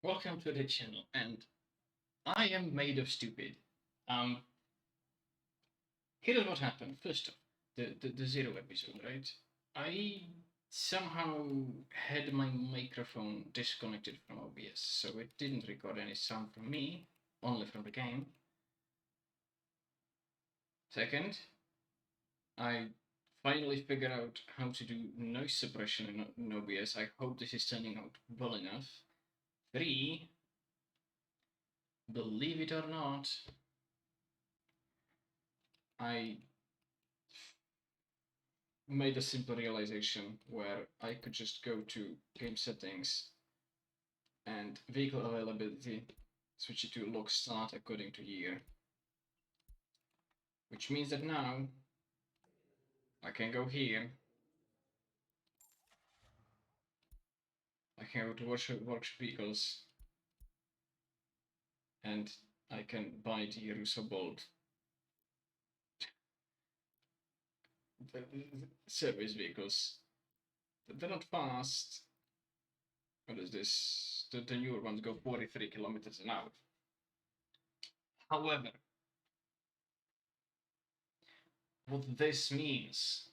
Welcome to the channel, and I am made of stupid. Um, Here's what happened. First off, the zero episode, right? I somehow had my microphone disconnected from OBS, so it didn't record any sound from me, only from the game. Second, I finally figured out how to do noise suppression in OBS. I hope this is turning out well enough. Three, believe it or not, I made a simple realization where I could just go to game settings and vehicle availability, switch it to log start according to year, which means that now I can go here, I can go to workshop vehicles, and I can buy the Russo Bolt service vehicles. They're not fast. What is this? The newer ones go 43 kilometers an hour. However, what this means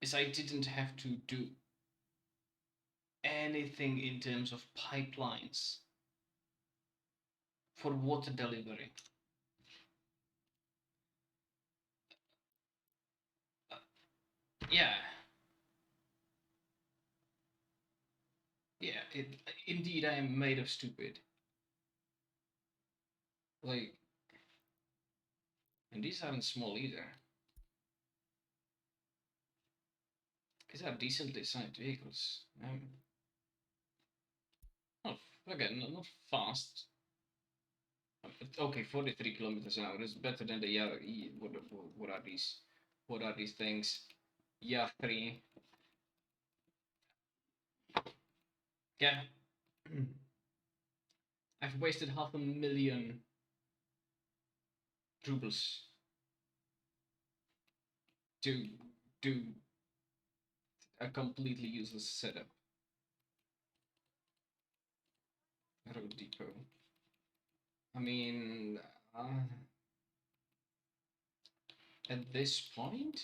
is I didn't have to do anything in terms of pipelines for water delivery. Yeah. Yeah, indeed I am made of stupid. Like, and these aren't small either. These are decently sized vehicles. Not, again, not fast. Okay, 43 kilometers an hour is better than the other. What are these? What are these things? Yeah, 3. Yeah. I've wasted 500,000 rubles to do a completely useless setup. Road depot. I mean, at this point,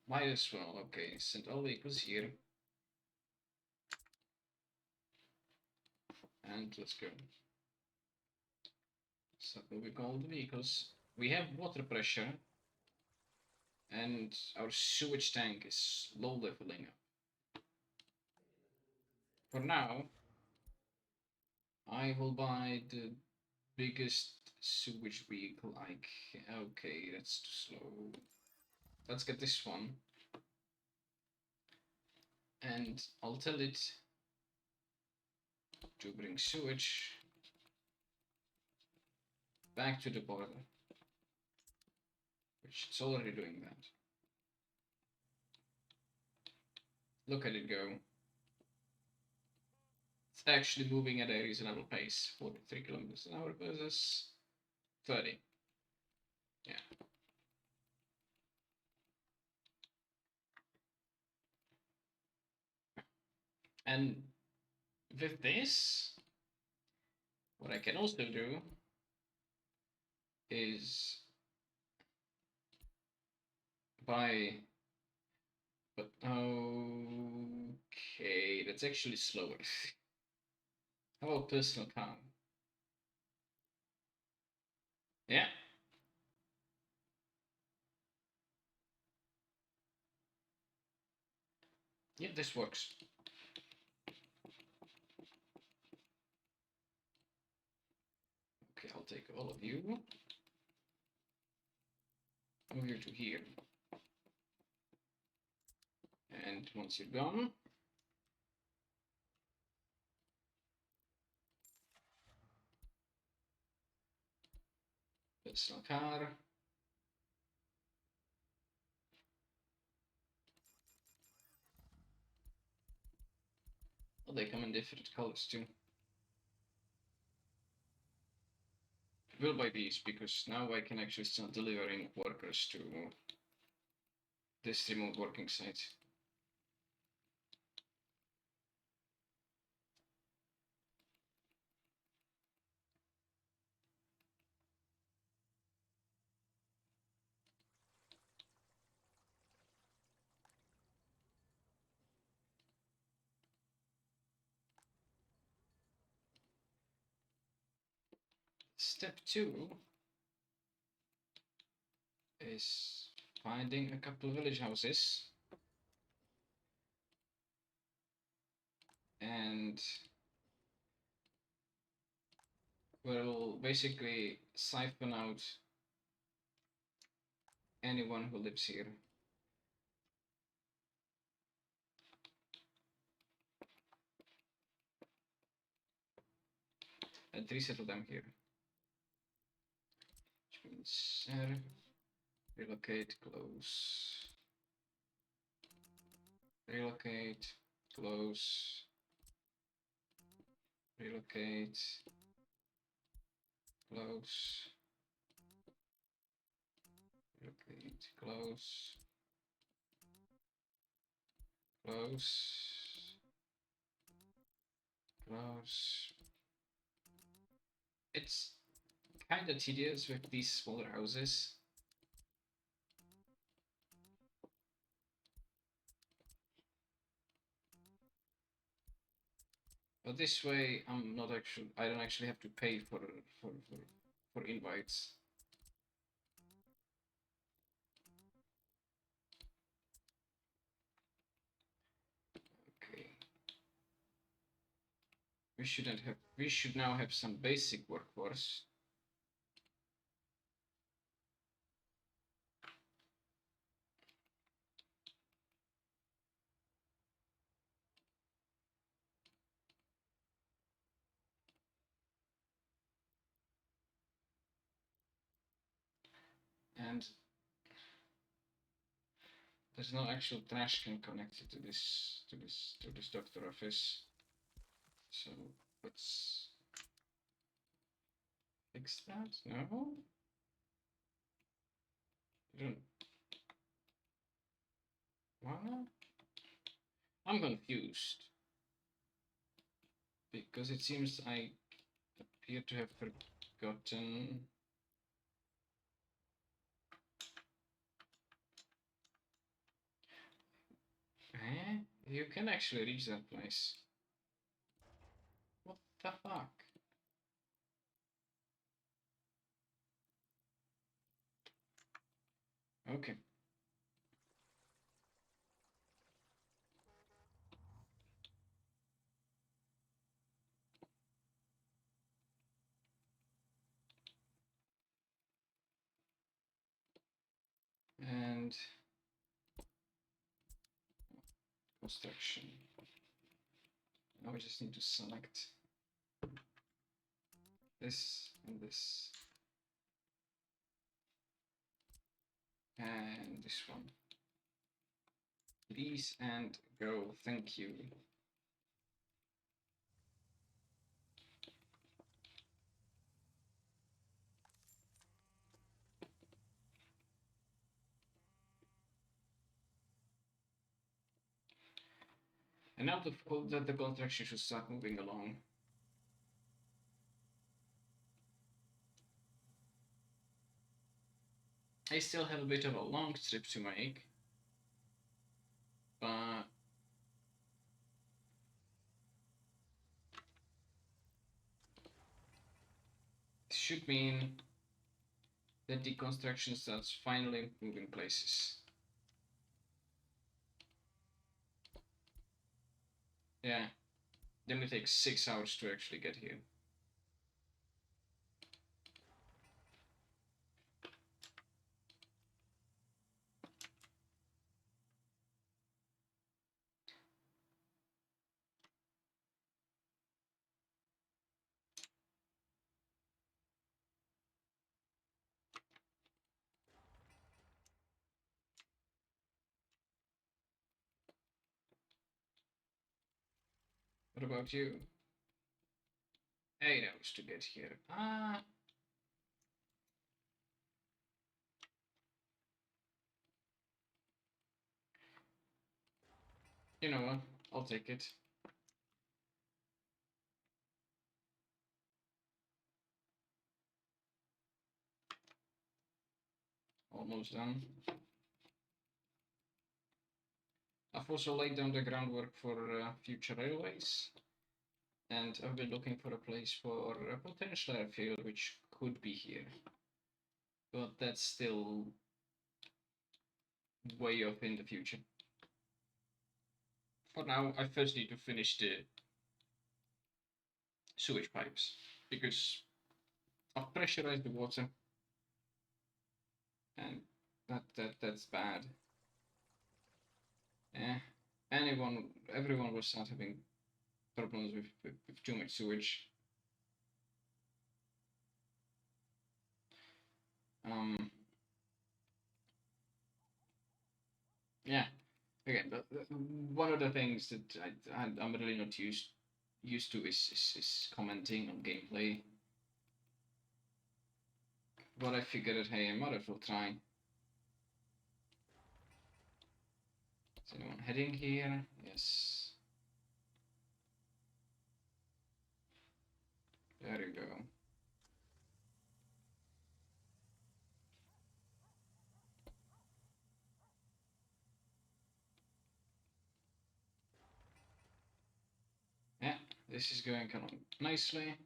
might as well. Okay, send all vehicles here. And let's go. So we call the vehicles. We have water pressure, and our sewage tank is slowly filling up. For now, I will buy the biggest sewage vehicle I can. Okay, that's too slow. Let's get this one. And I'll tell it to bring sewage back to the border, which it's already doing that. Look at it go. It's actually moving at a reasonable pace, 43 kilometers an hour versus 30. Yeah. And with this, what I can also do is buy, but okay, that's actually slower. How about personal car? Yeah. Yeah, this works. Okay, I'll take all of you. Move you to here. And once you're gone, personal car. Oh, they come in different colors too. I will buy these because now I can actually start delivering workers to this remote working site. Step 2 is finding a couple of village houses and we'll basically siphon out anyone who lives here. And resettle them here. Which means relocate, close. Relocate, close. Relocate, close. Relocate, close. Close. Close. It's kind of tedious with these smaller houses. But this way, I don't actually have to pay for invites. Okay. We should now have some basic workforce. And there's no actual trash can connected to this doctor office. So let's fix that. No. I don't. What? I'm confused because it seems I appear to have forgotten. Eh? You can actually reach that place. What the fuck? Okay. And construction. Now we just need to select this and this. And this one. Please and go. Thank you. And now the construction should start moving along. I still have a bit of a long trip to make, but it should mean that the construction starts finally moving places. Yeah, then it takes 6 hours to actually get here. What about you? 8 hours to get here. You know what? I'll take it. Almost done. I've also laid down the groundwork for future railways, and I've been looking for a place for a potential airfield which could be here, but that's still way off in the future. For now, I first need to finish the sewage pipes because I've pressurized the water, and that's bad. Eh, everyone will start having problems with too much sewage. Yeah. Again, but one of the things that I'm really not used to is commenting on gameplay. But I figured, hey, I might as well try. Is anyone heading here? Yes. There you go. Yeah, this is going kind of nicely.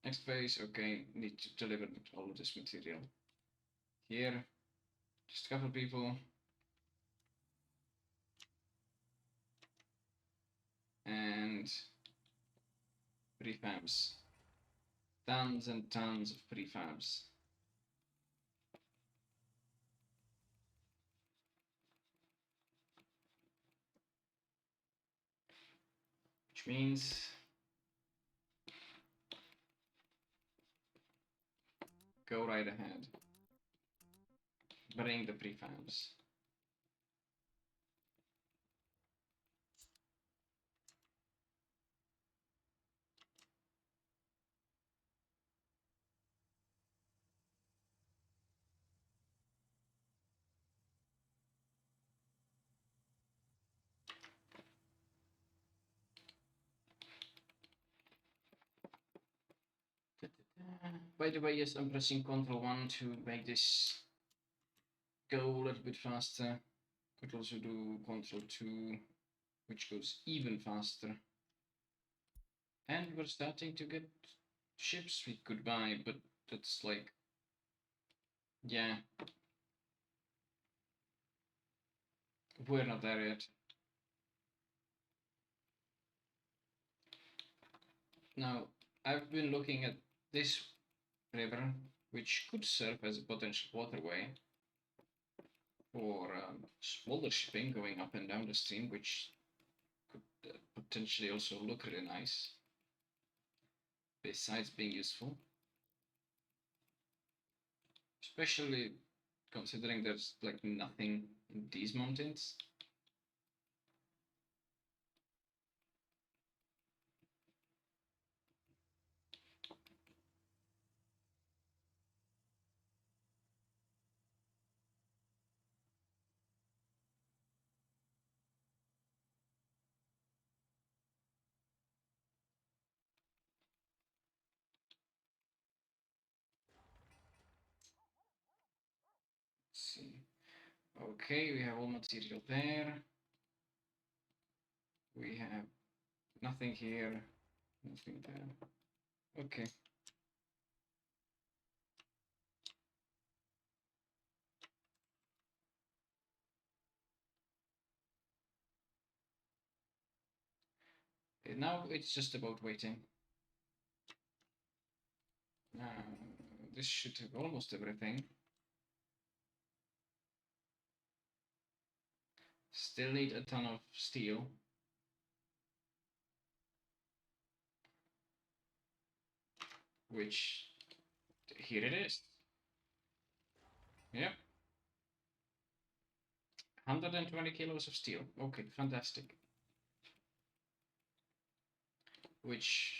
Next phase, okay, need to deliver all of this material. Here, just a couple people. And prefabs. Tons and tons of prefabs. Which means go right ahead. Bring the prefabs. By the way, yes, I'm pressing Ctrl 1 to make this go a little bit faster. Could also do Ctrl 2, which goes even faster. And we're starting to get ships we could buy, but that's like, yeah. We're not there yet. Now, I've been looking at this river, which could serve as a potential waterway for smaller shipping going up and down the stream, which could potentially also look really nice, besides being useful. Especially considering there's like nothing in these mountains. Let's see. Okay, we have all material there. We have nothing here, nothing there. Okay. Now it's just about waiting. This should have almost everything. Still need a ton of steel. Which, here it is. Yep. 120 kilos of steel. Okay, fantastic. Which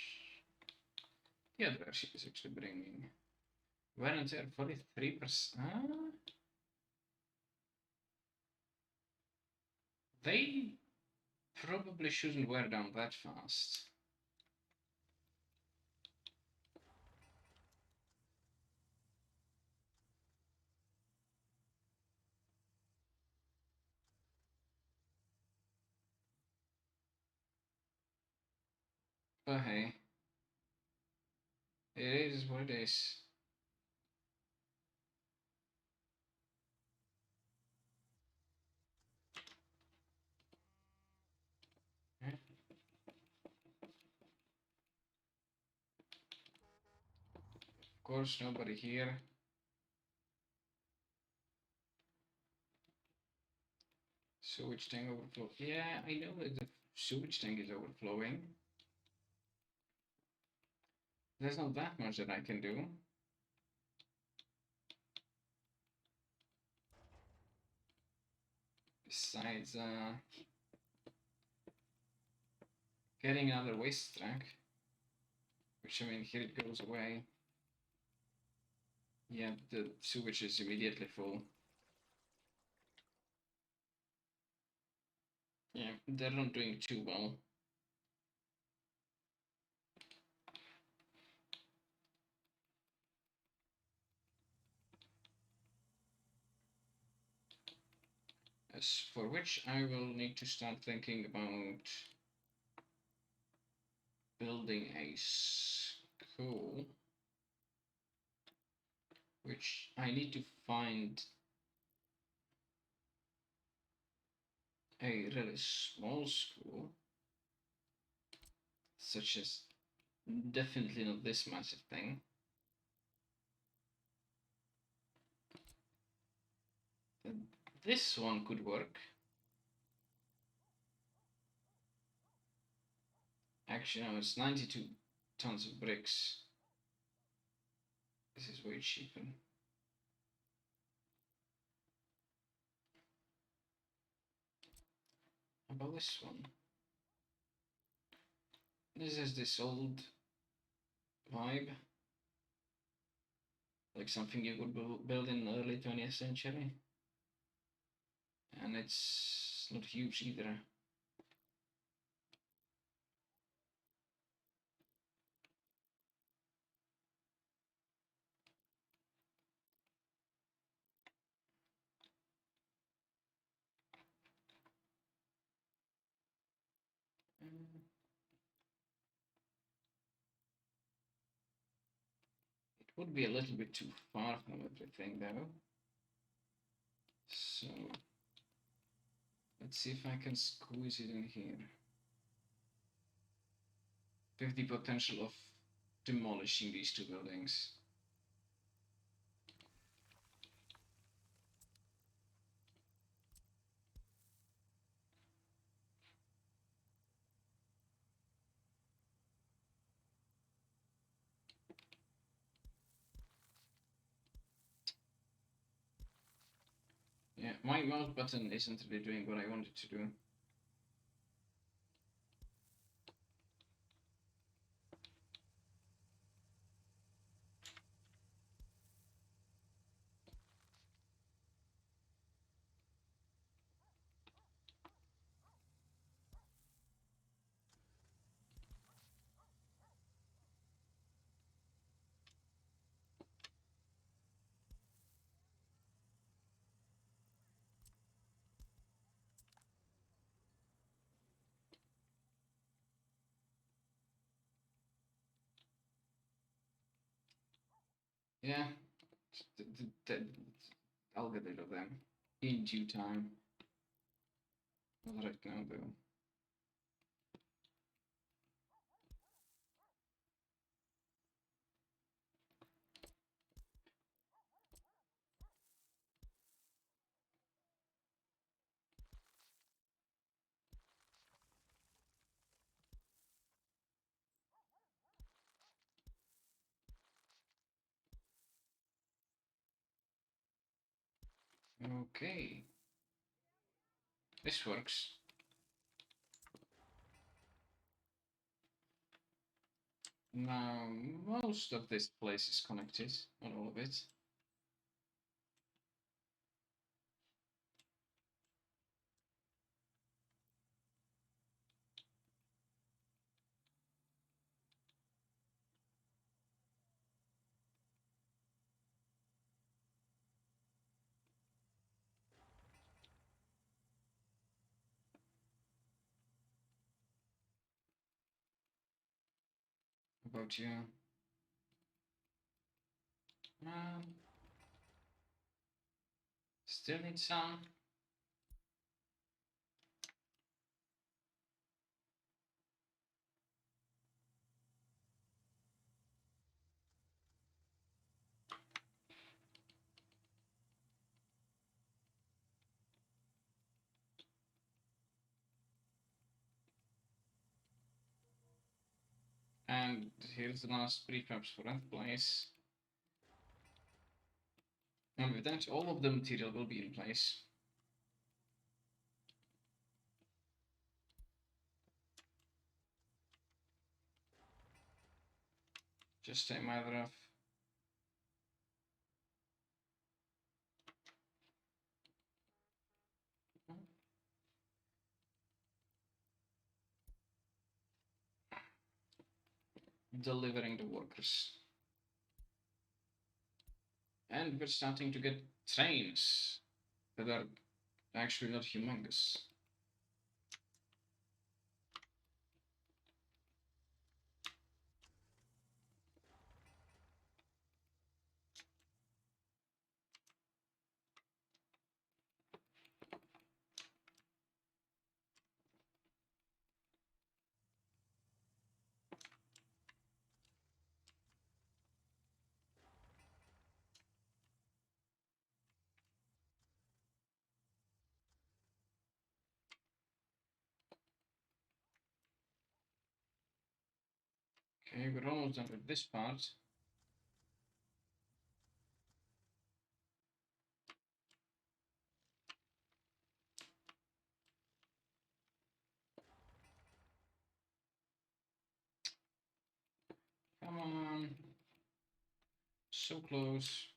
the other airship is actually bringing. Wear and tear 43%. They probably shouldn't wear down that fast. But hey, it is what it is. Of course, nobody here. Sewage tank overflow. Yeah, I know that the sewage tank is overflowing. There's not that much that I can do. Besides, getting another waste truck. Which, I mean, here it goes away. Yeah, the sewage is immediately full. Yeah, they're not doing too well. As for which I will need to start thinking about building a school, which I need to find a really small school, such as definitely not this massive thing. This one could work. Actually, no, it's 92 tons of bricks. This is way cheaper. How about this one? This is this old vibe, like something you could build in the early 20th century. And it's not huge either. It would be a little bit too far from everything though. So let's see if I can squeeze it in here. 50 potential of demolishing these two buildings. Yeah, my mouse button isn't really doing what I wanted to do. Yeah, I'll get rid of them in due time. Not right now though. Okay, this works. Now, most of this place is connected, not all of it. about you? Still need some. And here's the last prefabs for that place. And with that, all of the material will be in place. Just a matter of delivering the workers. And we're starting to get trains that are actually not humongous. Okay, we're almost done with this part. Come on. So close.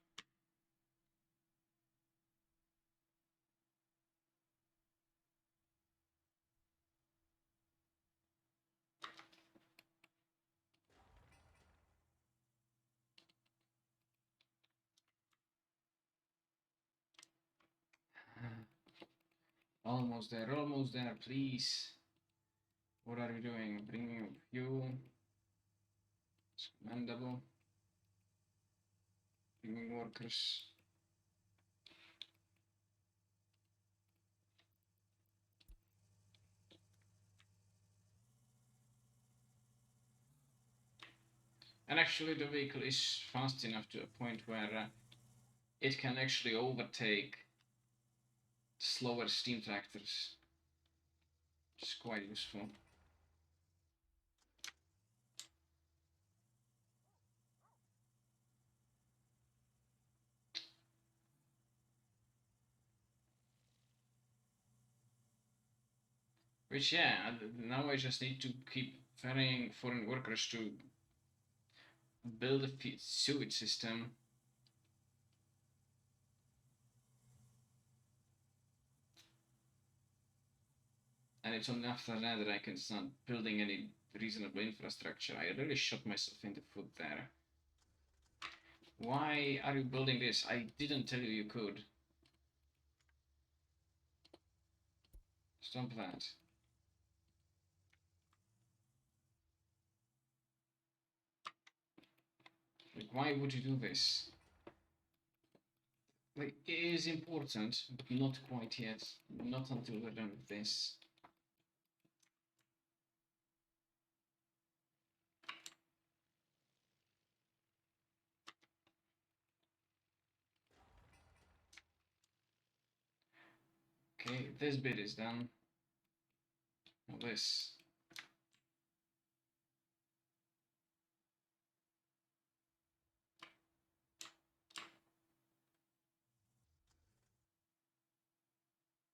Almost there, please. What are you doing? Bringing fuel. It's commendable. Bringing workers. And actually the vehicle is fast enough to a point where it can actually overtake slower steam tractors. Which is quite useful. Which, yeah, now I just need to keep ferrying foreign workers to build a sewage system. And it's only after that I can start building any reasonable infrastructure. I really shot myself in the foot there. Why are you building this? I didn't tell you you could. Stop that. Like, why would you do this? Like, it is important, but not quite yet. Not until we're done with this. Okay, this bit is done. Now this.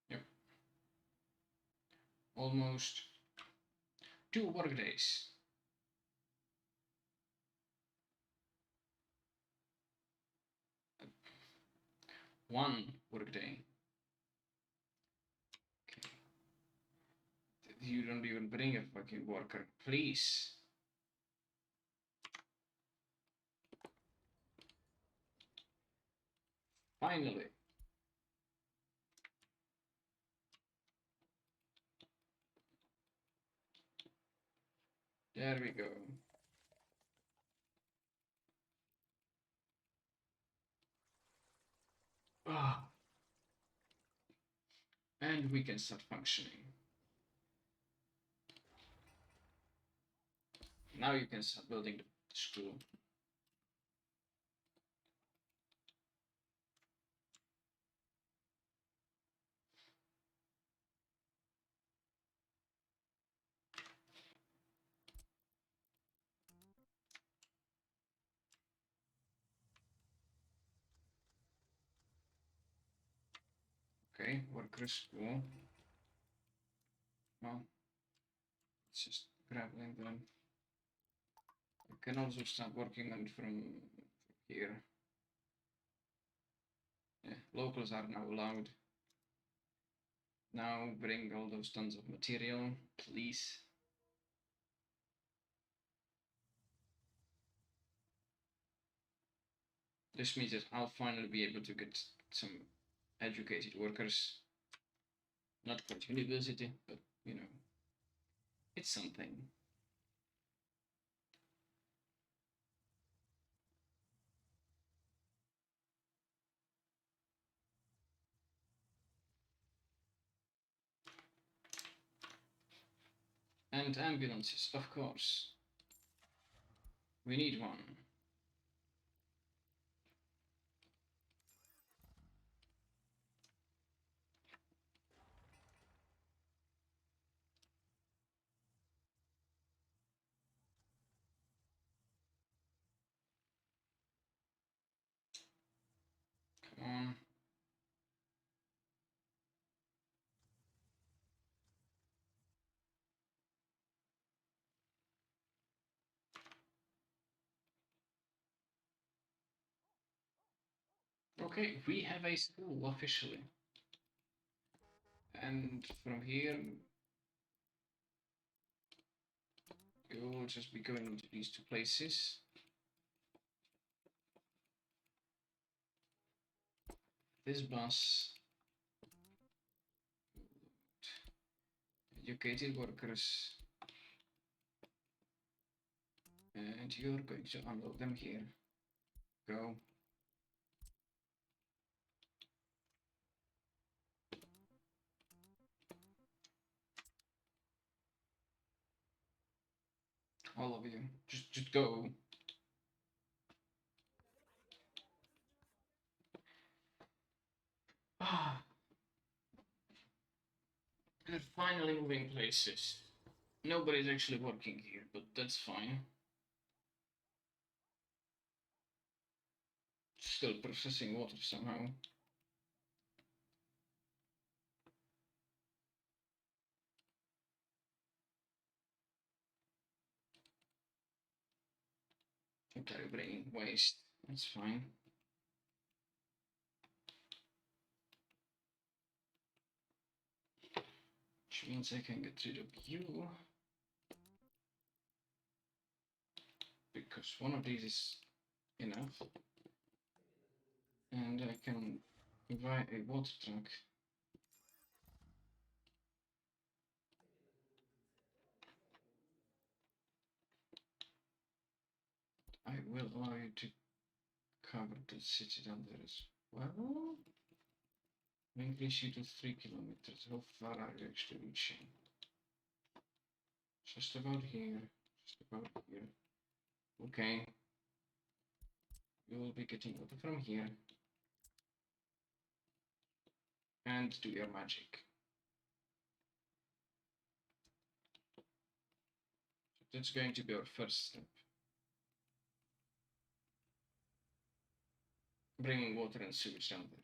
Yep. Almost 2 work days. One work day. Okay. You don't even bring a fucking worker, please. Finally. There we go. And we can start functioning. Now you can start building the school. Okay, worker school. Well, it's just grabbing them. You can also start working on it from here. Yeah, locals are now allowed. Now bring all those tons of material, please. This means that I'll finally be able to get some educated workers. Not quite university, but you know, it's something. And ambulances, of course. We need one. Come on. Okay, we have a school officially. And from here, you will just be going into these two places. This bus, educated workers, and you're going to unload them here. Go. All of you, just go. Ah, we're finally moving places. Nobody's actually working here, but that's fine. Still processing water somehow. Okay, bringing waste. That's fine. Which means I can get rid of you. Because one of these is enough. And I can buy a water truck. I will allow you to cover the city down there as well. Increase you to 3 kilometers. How far are you actually reaching? Just about here. Just about here. Okay. You will be getting water from here. And do your magic. That's going to be our first step. Bringing water and sewage down there.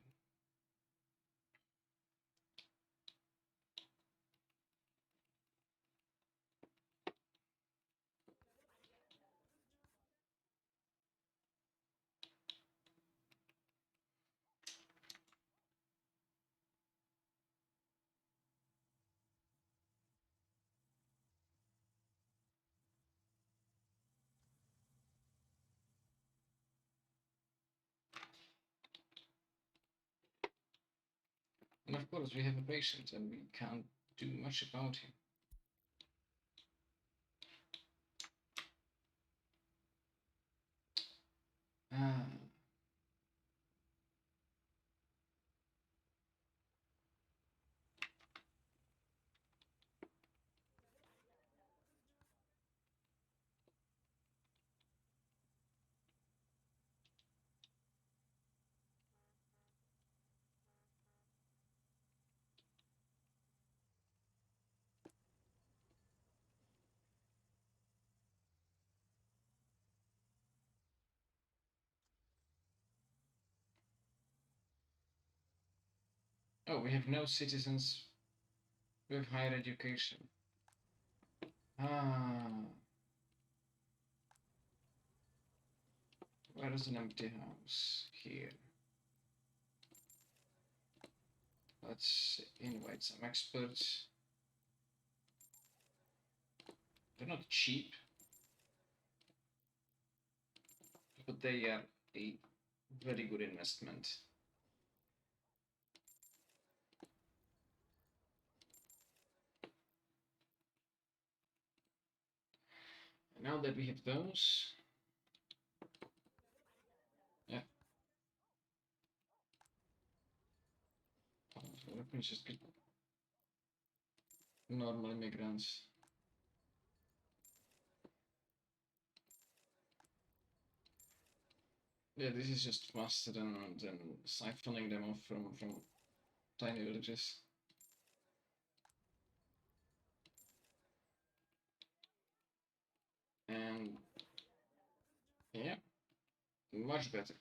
And of course, we have a patient and we can't do much about him. Ah. Oh, we have no citizens with higher education. Ah, where is an empty house? Here. Let's invite some experts. They're not cheap, but they are a very good investment. And now that we have those, yeah, let me just get normal immigrants. Yeah, this is just faster than siphoning them off from tiny villages. And yeah, much better.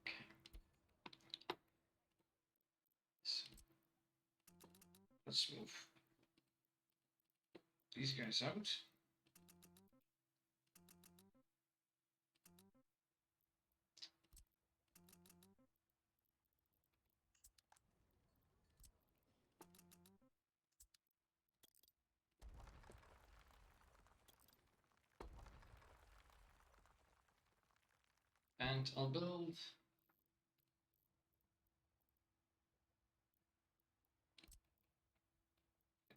Okay. So let's move these guys out. And I'll build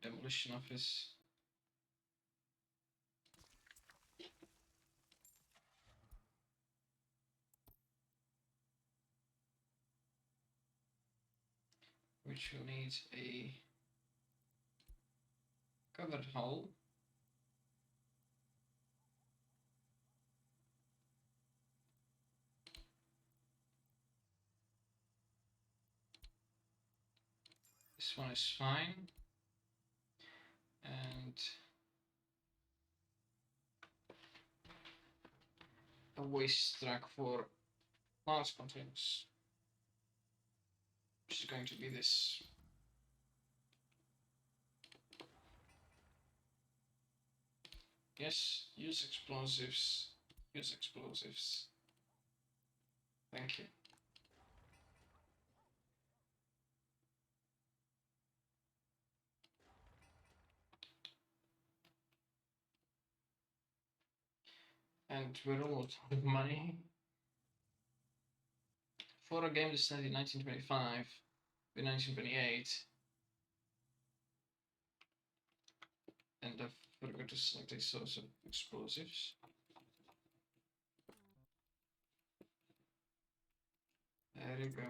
a demolition office. Which will need a covered hull. This one is fine. And a waste track for large containers, which is going to be this. Yes, use explosives. Use explosives. Thank you. And we're almost out of money. For a game decided in 1925 with 1928, and I forgot to select a source of explosives. There you go.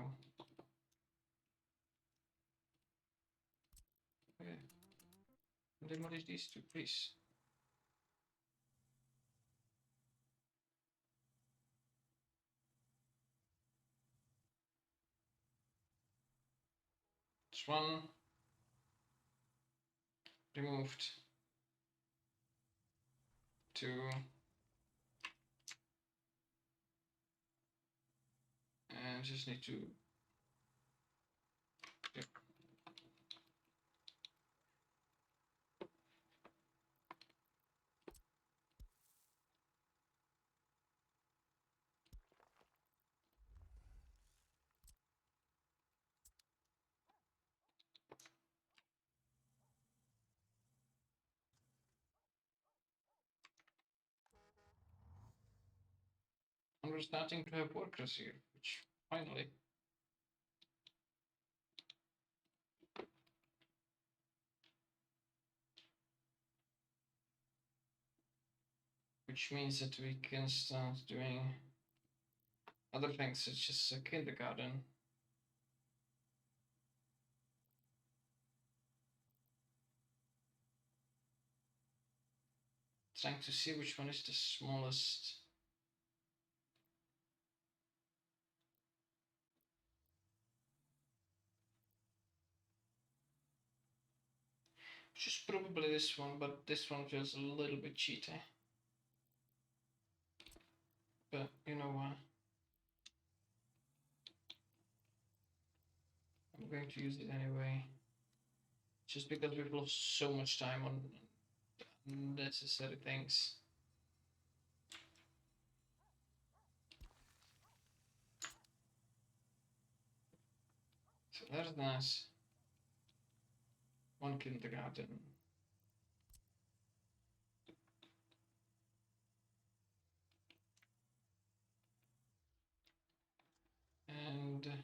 Okay. Demolish these two, please. This one removed. Two. And just need to. Yep. And we're starting to have workers here, which finally. Which means that we can start doing other things such as a kindergarten. Trying to see which one is the smallest. Which is probably this one, but this one feels a little bit cheaty. But you know what? I'm going to use it anyway. Just because we've lost so much time on unnecessary things. So there's nice. One kindergarten. And I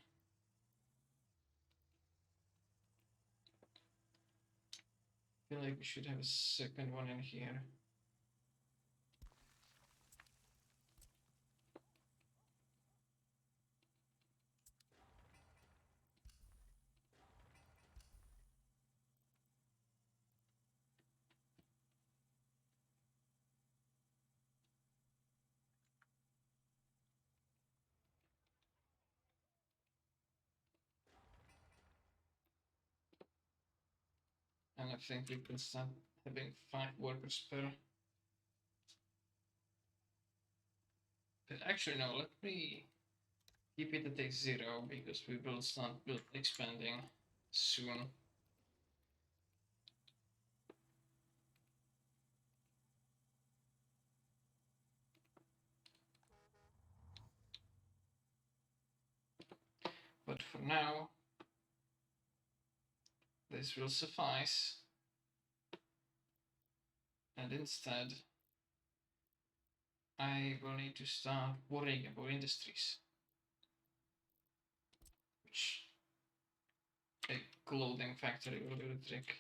feel like we should have a second one in here. And I think we can start having 5 workers per. But actually, no, let me keep it at 0 because we will start expanding soon. But for now, this will suffice. And instead, I will need to start worrying about industries. Which a clothing factory will do the trick.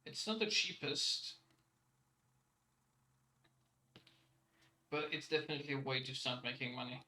It's not the cheapest, but it's definitely a way to start making money.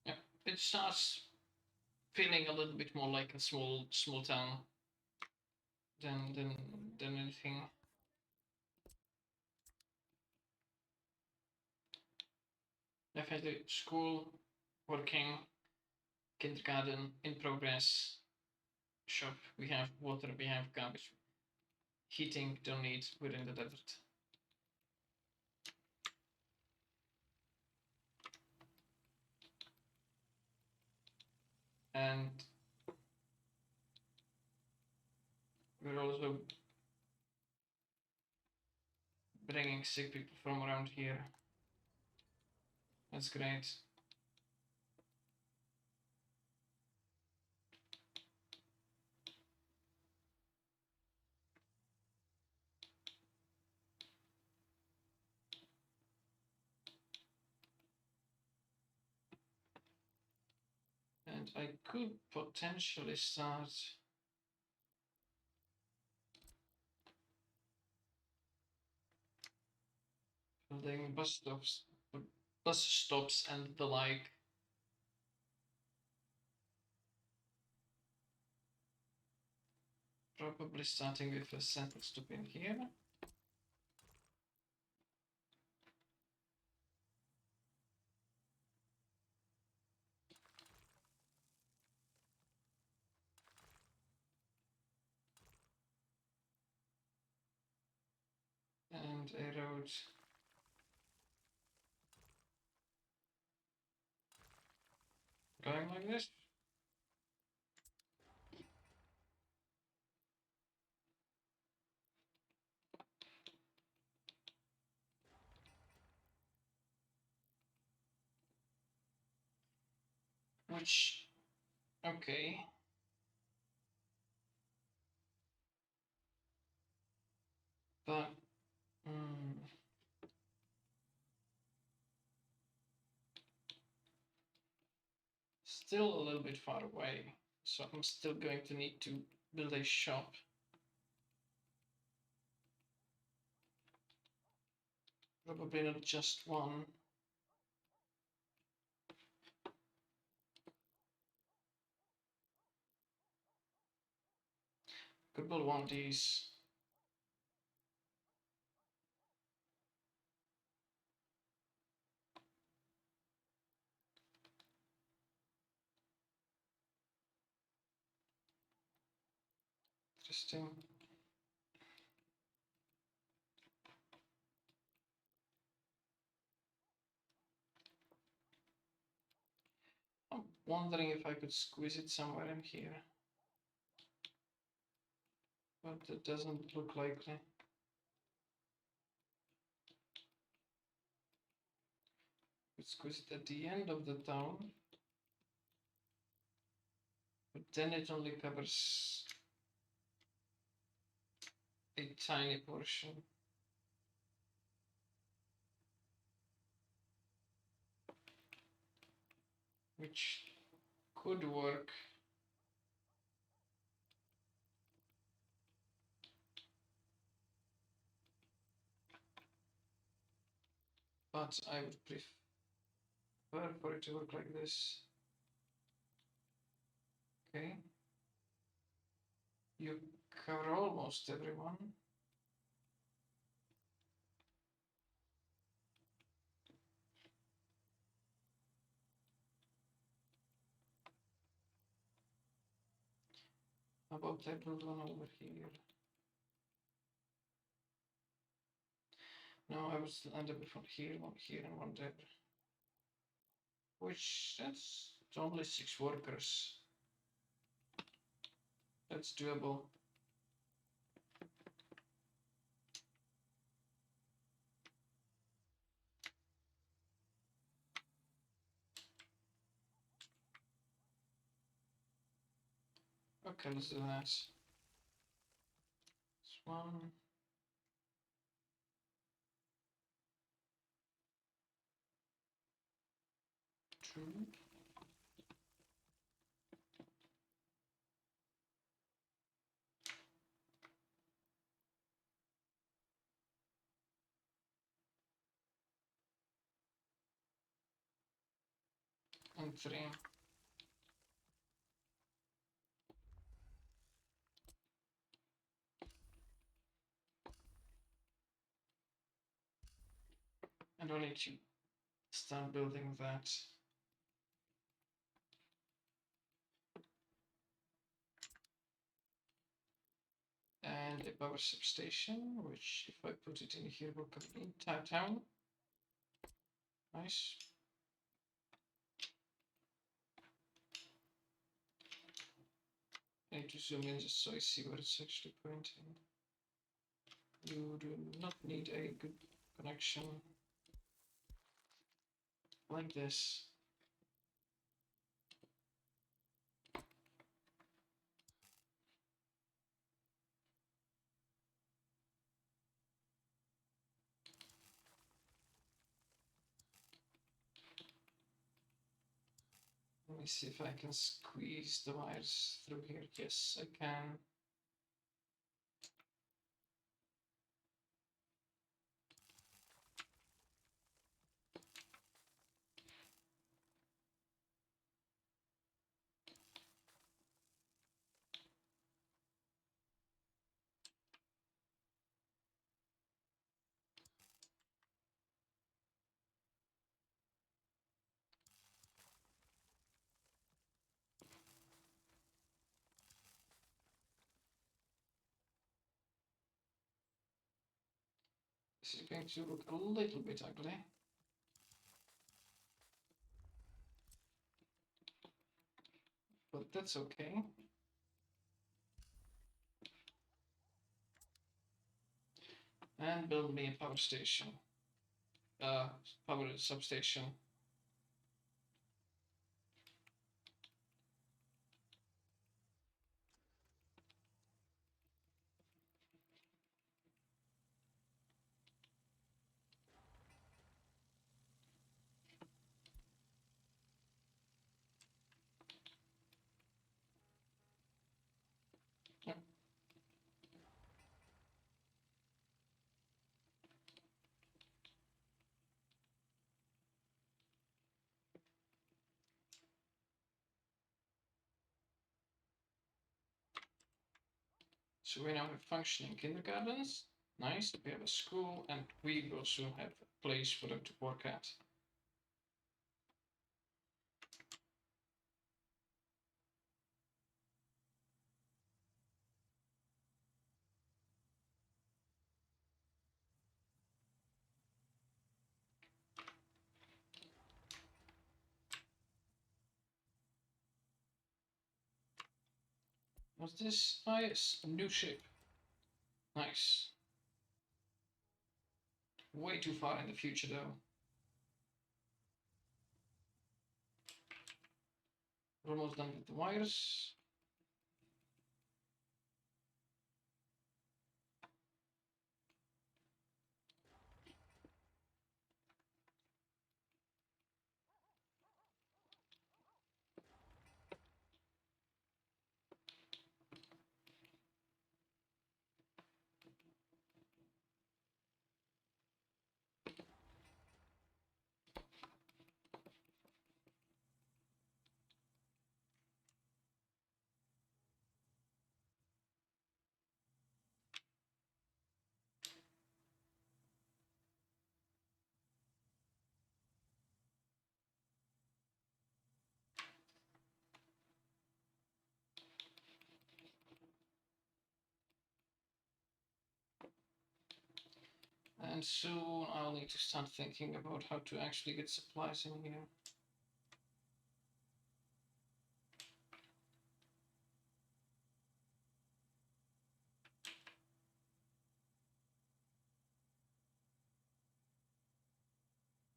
Yeah, it starts feeling a little bit more like a small town than anything. Definitely school, working, kindergarten in progress, shop. We have water, we have garbage, heating. Don't need. We're in the desert. And we're also bringing sick people from around here. That's great. And I could potentially start building bus stops and the like. Probably starting with a central stop in here. And a road going like this. Which, okay. But, still a little bit far away. So I'm still going to need to build a shop. Probably not just one. Could build one of these. Interesting. I'm wondering if I could squeeze it somewhere in here. But it doesn't look likely. Could squeeze it at the end of the town. But then it only covers a tiny portion. Which could work. But I would prefer for it to work like this. Okay. You cover almost everyone. How about I build one over here? No, I would end up with one here, and one there. Which, that's only 6 workers. That's doable. Okay, let's do that. This one. Two. And 3. And I need to start building that. And a power substation, which if I put it in here will come in town. Nice. I need to zoom in just so I see where it's actually pointing. You do not need a good connection like this. me see if I can squeeze the wires through here. Yes, I can. This is going to look a little bit ugly. But that's okay. And build me a power station. Power substation. Yep. So we now have functioning kindergartens. Nice. We have a school, and we also have a place for them to work at. What's this? Ah, yes, a new ship. Nice. Way too far in the future, though. We're almost done with the wires. And soon I'll need to start thinking about how to actually get supplies in here.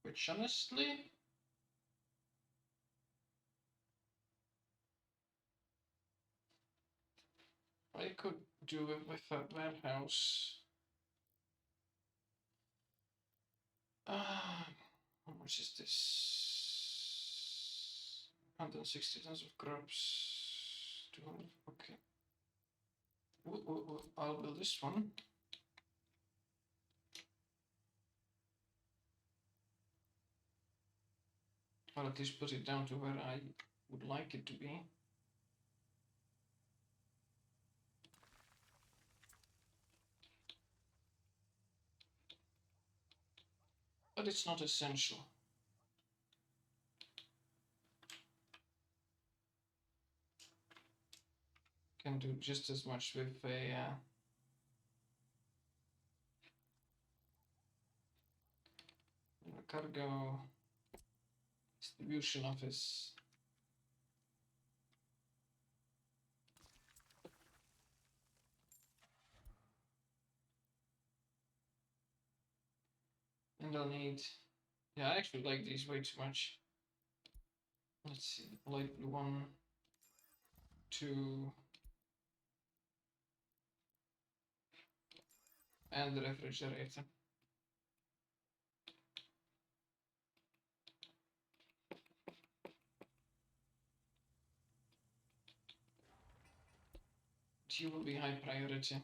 Which honestly, I could do it with a warehouse. How much is this? 160 tons of crops. 200, okay. I'll build this one. Or at least put it down to where I would like it to be. But it's not essential. Can do just as much with a cargo distribution office. And I'll need, yeah, I actually like these way too much. Let's see, light blue 1, 2, and the refrigerator. But you will be high priority.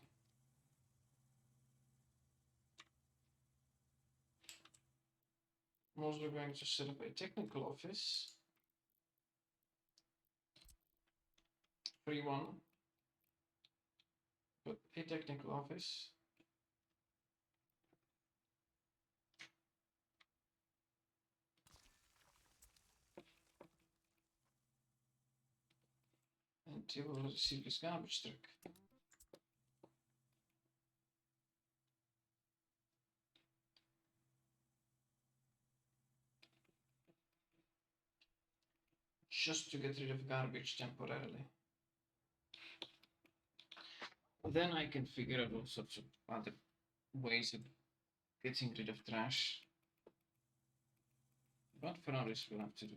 I'm also going to set up a technical office. Free one. But a technical office. And you will receive this garbage truck. Just to get rid of garbage temporarily. Then I can figure out all sorts of other ways of getting rid of trash. But for now, this will have to do.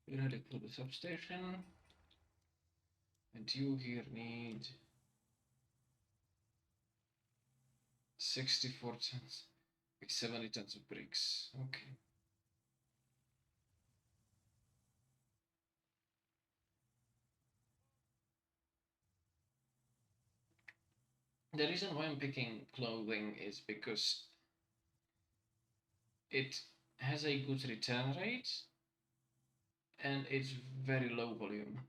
We're ready for the substation. And you here need 64 tons, 70 tons of bricks. Okay. The reason why I'm picking clothing is because it has a good return rate and it's very low volume.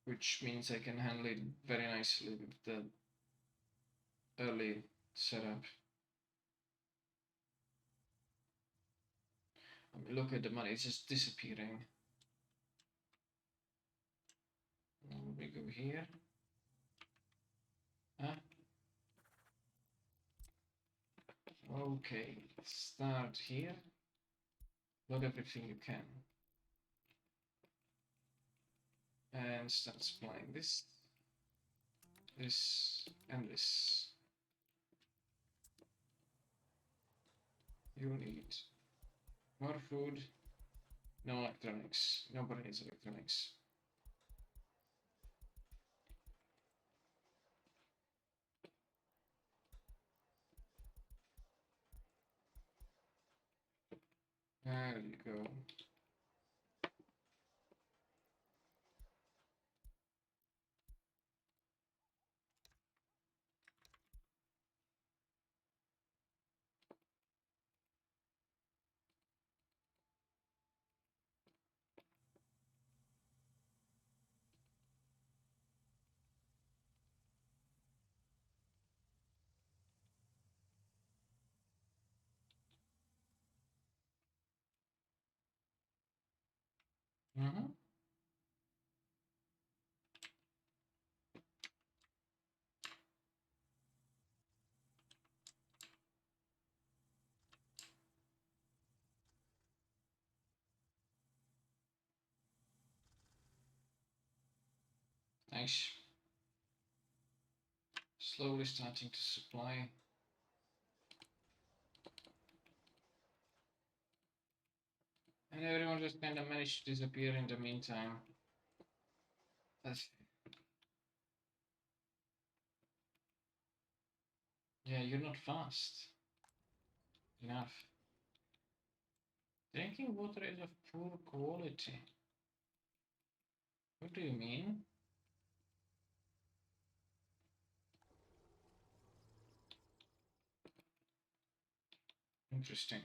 Which means I can handle it very nicely with the early setup. I mean, look at the money, it's just disappearing. We go here. Okay, start here. Load everything you can. And start supplying this, and this. You need more food, no electronics. Nobody needs electronics. There you go. Nice. Slowly starting to supply. And everyone just kind of managed to disappear in the meantime. Yeah, you're not fast enough. Drinking water is of poor quality. What do you mean? Interesting.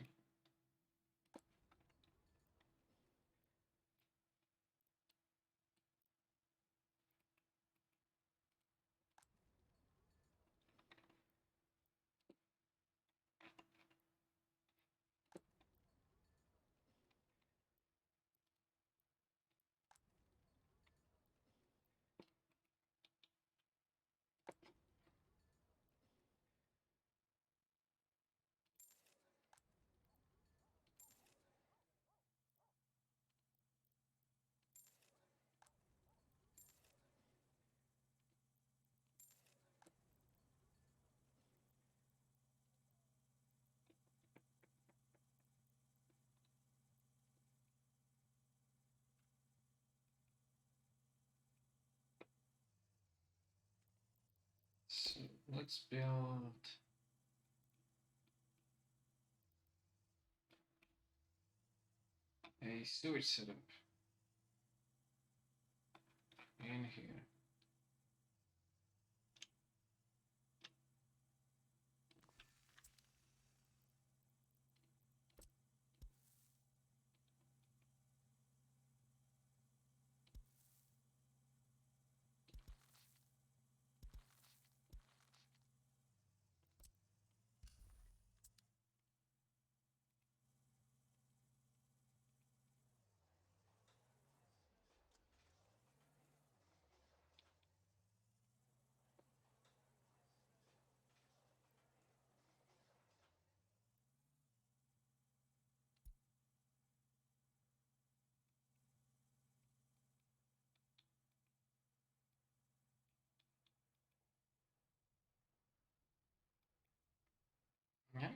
Let's build a sewage setup in here. Yeah.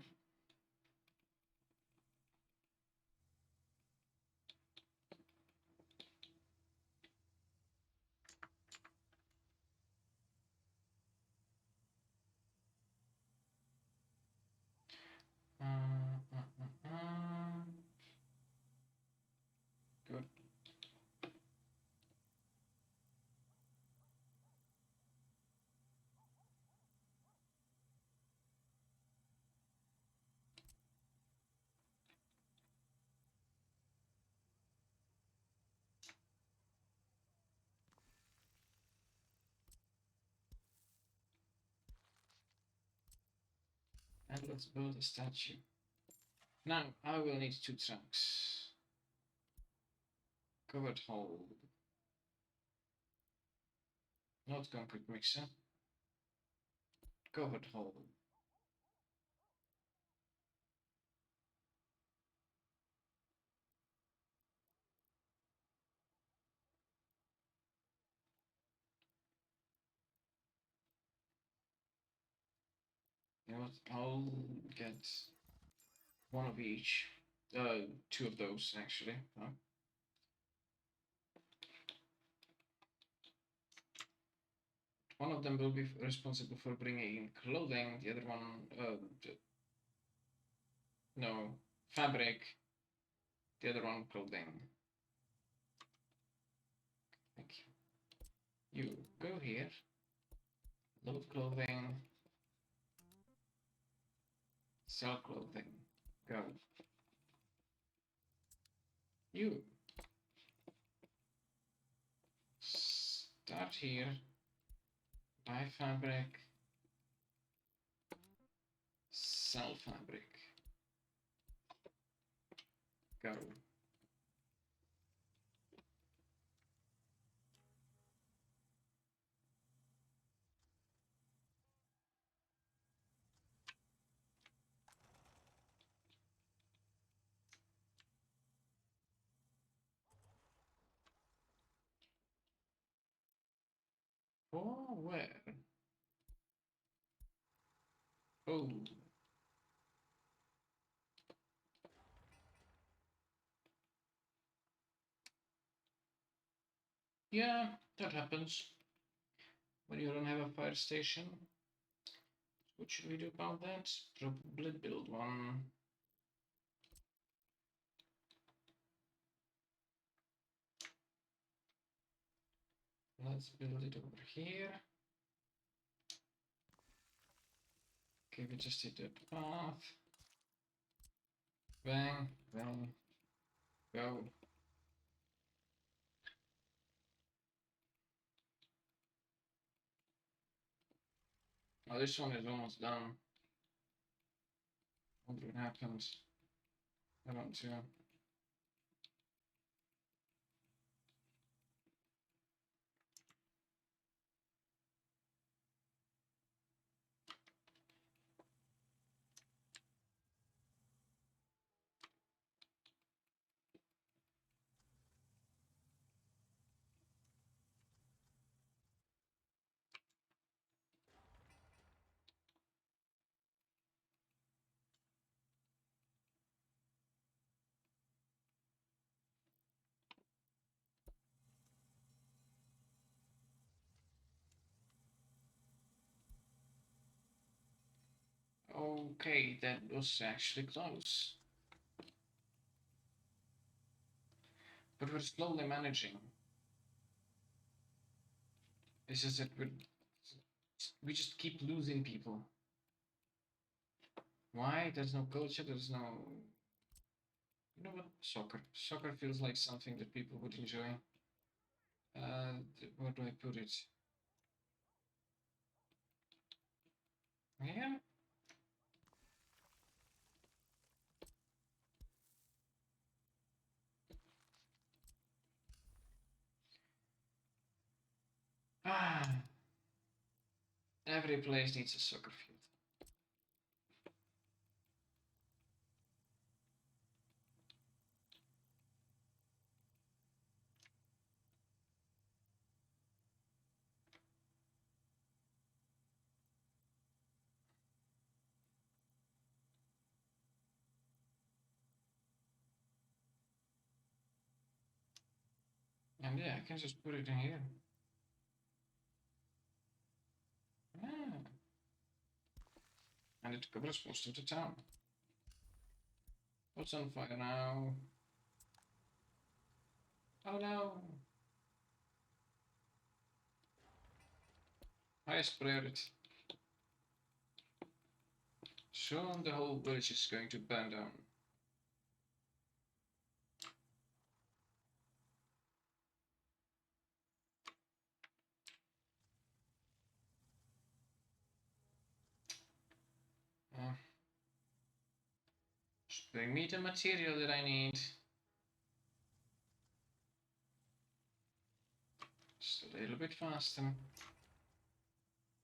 Good. And let's build a statue. Now I will need 2 trunks. Covered hole. Not concrete mixer. Covered hole. You know what? I'll get one of each. 2 of those actually. Huh? One of them will be responsible for bringing in clothing. The other one, no, fabric. The other one, clothing. Thank you. You go here. Load clothing. Sell clothing. Go. You start here. Buy fabric. Sell fabric. Go. Oh, where? Oh. Yeah, that happens when you don't have a fire station. What should we do about that? Probably build one. Let's build it over here. Okay, we just hit the path. Bang, bang, go. Oh, this one is almost done. Wonder what happens. I want to. Okay, that was actually close. But we're slowly managing. It's just that we just keep losing people. Why? There's no culture, there's no... You know what? Soccer. Soccer feels like something that people would enjoy. Where do I put it? Yeah. Ah, every place needs a soccer field. And yeah, I can just put it in here. Yeah. And it covers most of the town. What's on fire now? Oh no! Highest priority. Soon the whole village is going to burn down. Just bring me the material that I need. Just a little bit faster.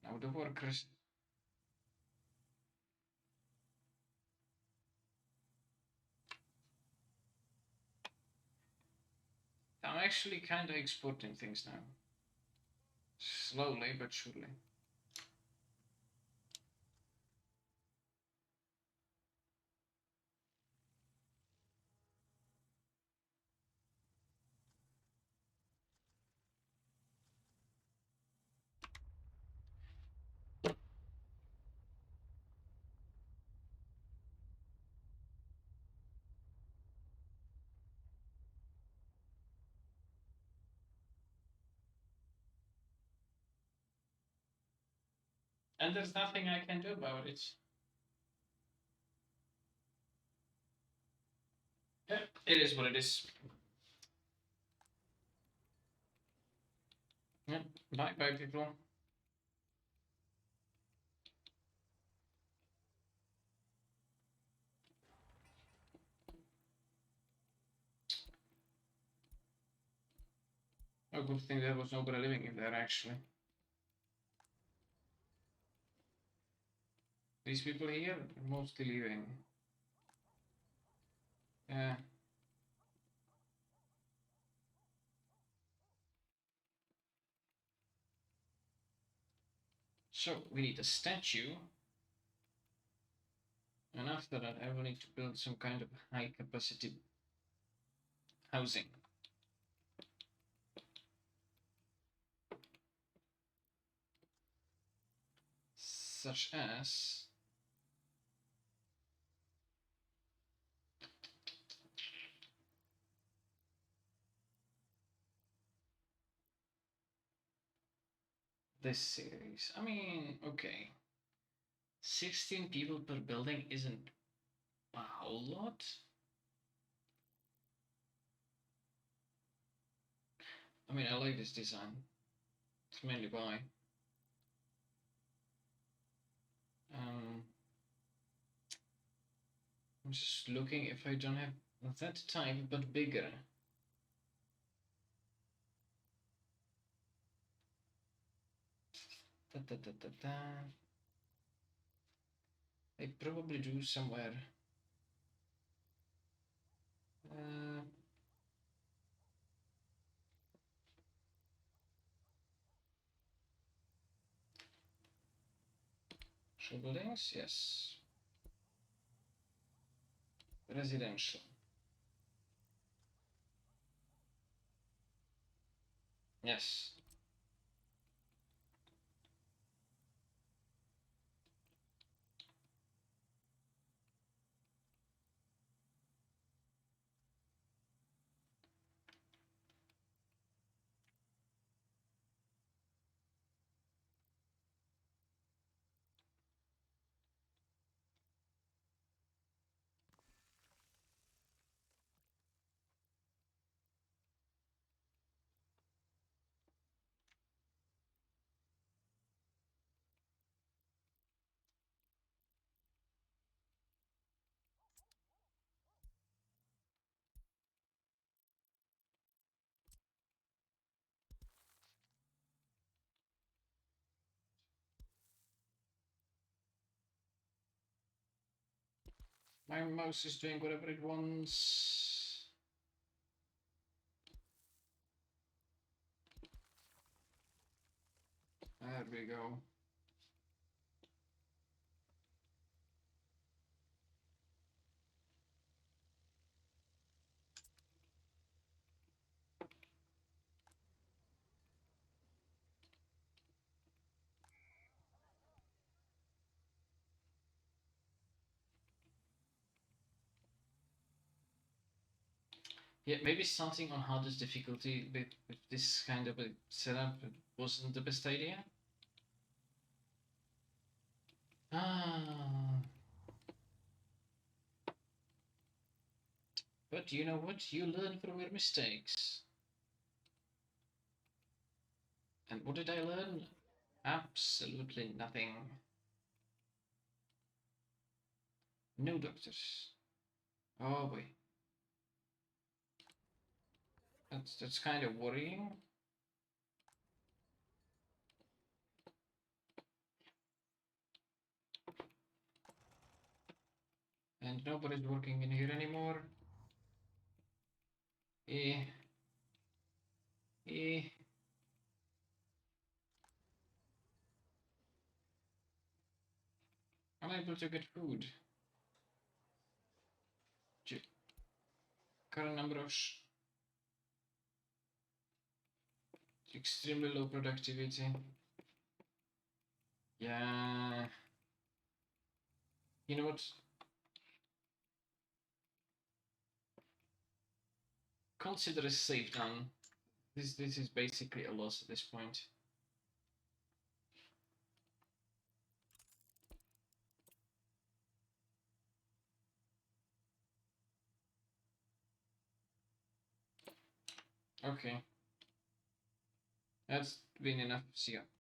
Now the workers. I'm actually kind of exporting things now. Slowly but surely. And there's nothing I can do about it. Yeah, it is what it is. Yeah, bye bye people. A good thing there was nobody living in there actually. These people here are mostly living. Yeah. So we need a statue. And after that I will need to build some kind of high capacity housing. Such as this series. I mean, okay. 16 people per building isn't a whole lot. I mean, I like this design. It's mainly why. I'm just looking if I don't have that type, but bigger. Da, da, da, da, da. I probably do somewhere. Uh, Show buildings, yes. Residential. Yes. My mouse is doing whatever it wants. There we go. Yeah, maybe starting on hardest difficulty with this kind of a setup wasn't the best idea. Ah, but you know what? You learn from your mistakes. And what did I learn? Absolutely nothing. No doctors. Oh boy, that's kind of worrying. And nobody's working in here anymore. Eh, eh. Unable to get food. Current number of extremely low productivity. Yeah. You know what? Consider a save done. This is basically a loss at this point. Okay. That's been enough. See ya.